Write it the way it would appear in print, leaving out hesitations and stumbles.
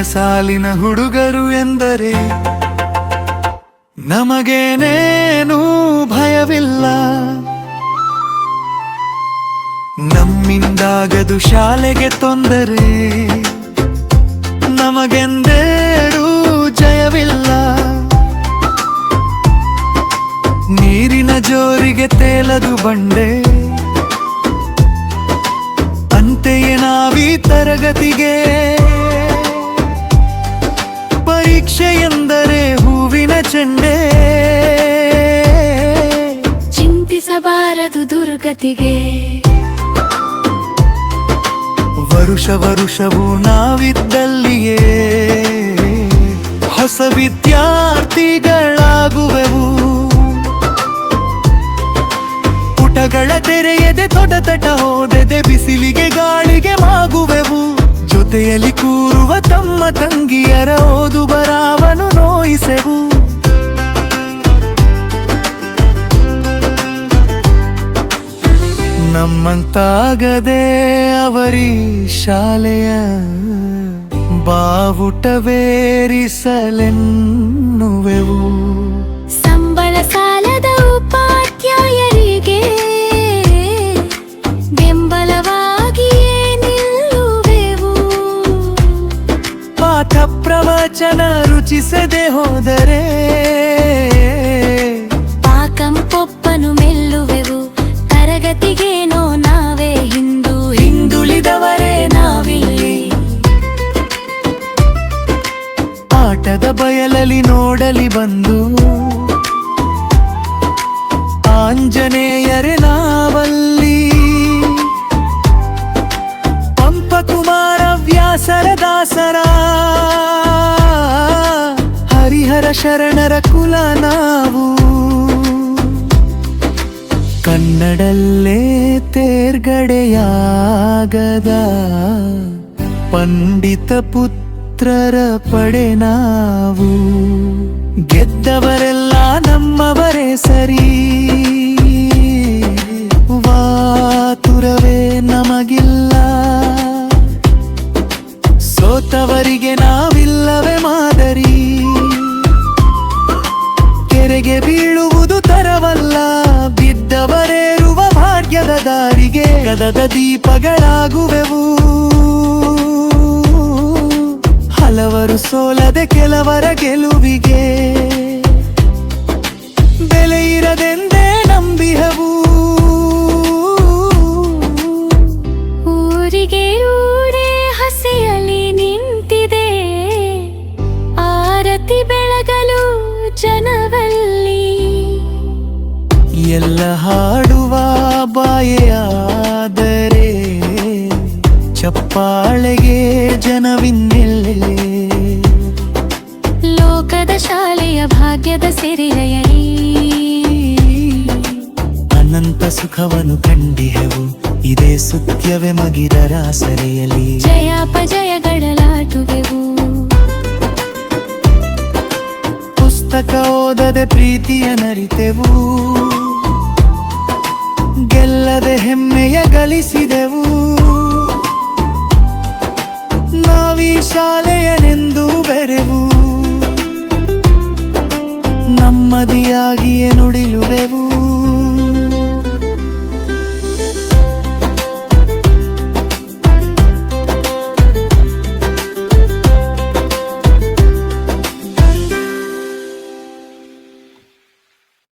ಸಾಲಿನ ಹುಡುಗರು ಎಂದರೆ ನಮಗೇನೇನೂ ಭಯವಿಲ್ಲ. ನಮ್ಮಿಂದಾಗದು ಶಾಲೆಗೆ ತೊಂದರೆ, ನಮಗೆಂದೇರೂ ಜಯವಿಲ್ಲ. ನೀರಿನ ಜೋರಿಗೆ ತೇಲದು ಬಂಡೆ, ಅಂತೆಯೇ ನಾವೀ ತರಗತಿಗೆ. ಪರೀಕ್ಷೆ ಎಂದರೆ ಹೂವಿನ ಚೆಂಡೆ, ಚಿಂತಿಸಬಾರದು ದುರ್ಗತಿಗೆ. ವರುಷ ವರುಷವೂ ನಾವಿದ್ದಲ್ಲಿಯೇ ಹೊಸ ವಿದ್ಯಾರ್ಥಿಗಳಾಗುವೆವು. ಪುಟಗಳ ತೆರೆಯದೆ ತೊಡತಟ ಹೋದದೆ ಬಿಸಿಲಿಗೆ ಗಾಳಿಗೆ ಮಾಗುವೆವು. ಜೊತೆಯಲ್ಲಿ ಕೂರುವ ತಮ್ಮ ತಂಗಿಯರ ಓದು ಬರಾವನು ನೋಯಿಸೆವು. ನಮ್ಮಂತಾಗದೆ ಅವರಿ ಶಾಲೆಯ ಬಾವುಟವೇರಿಸಲೆನ್ನುವೆವು. ಸಂಬಳ ಸಾಲದ ಉಪಾಧ್ಯಾಯರಿಗೆ ಬೆಂಬಲವಾಗಿಯೇ ನಿಲ್ಲುವೆವು. ಪಾಠ ಪ್ರವಚನ ರುಚಿಸದೆ ಹೋದರೆ ಪಾಕಂಪೊಪ್ಪನು ಮೆಲ್ಲುವೆವು. ತರಗತಿಗೇನೋ ನಾವೇ ಹಿಂದುಳಿದವರೇ ನಾವಿಲ್ಲಿ. ಆಟದ ಬಯಲಲ್ಲಿ ನೋಡಲಿ ಬಂದು ಆಂಜನೇಯರೇ ನಾವಲ್ಲಿ. ಪಂಪಕುಮಾರ ವ್ಯಾಸರ ದಾಸರ ಹರಿಹರ ಶರಣರ ಕುಲ ನಾವು. ಕನ್ನಡಲ್ಲೇ ತೇರ್ಗಡೆಯಾಗದ ಪಂಡಿತ ಪುತ್ರರ ಪಡೆ ನಾವು. ಗೆದ್ದವರೆಲ್ಲ ನಮ್ಮವರೇ ಸರಿ, ವಾತುರವೇ ನಮಗಿಲ್ಲ. ಸೋತವರಿಗೆ ನಾವಿಲ್ಲವೇ ಮಾದರಿ, ಕೆರೆಗೆ ಬೀಳುವುದು ತರವಲ್ಲ. ಬಿದ್ದವರೇರುವ ಭಾಗ್ಯದ ದಾರಿಗೆ ಗದದ ದೀಪಗಳಾಗುವೆವು. ಹಲವರು ಸೋಲದೆ ಕೆಲವರ ಗೆಲುವಿಗೆ ಬೆಲೆ ಇರದೆಂದೇ ನಂಬಿಹೆವು. ಊರಿಗೆ ಊರೇ ಹಸೆಯಲಿ ನಿಂತಿದೆ, ಆರತಿ ಬೆಳಗಲು ಜನವಲ್ಲಿ. ಎಲ್ಲ ಹಾಡುವ ಬಾಯೆಯಾದರೆ ಚಪ್ಪಾಳೆಗೆ ಜನವಿನ್ನೆಲ್ಲೆ. ಲೋಕದ ಶಾಲೆಯ ಭಾಗ್ಯದ ಸೆರೆಯಲಿ ಅನಂತ ಸುಖವನ್ನು ಕಂಡಿಹೆವು. ಇದೇ ಸುತ್ಯವೇ ಮಗಿರರ ಸೆರೆಯಲಿ. ಜಯಾಪಜಯಗಳಲಾಟುವೆವು. ಪುಸ್ತಕ ಓದದೆ ಪ್ರೀತಿಯ ನರಿತೆವು, ಗೆಲ್ಲದೆ ಹೆಮ್ಮೆಯ ಗಳಿಸಿದೆವು. ನಾವೀ ಶಾಲೆಯನೆಂದು ಬೆರೆವು, ನಮ್ಮದಿಯಾಗಿಯೇ ನುಡಿಲುವೆವು.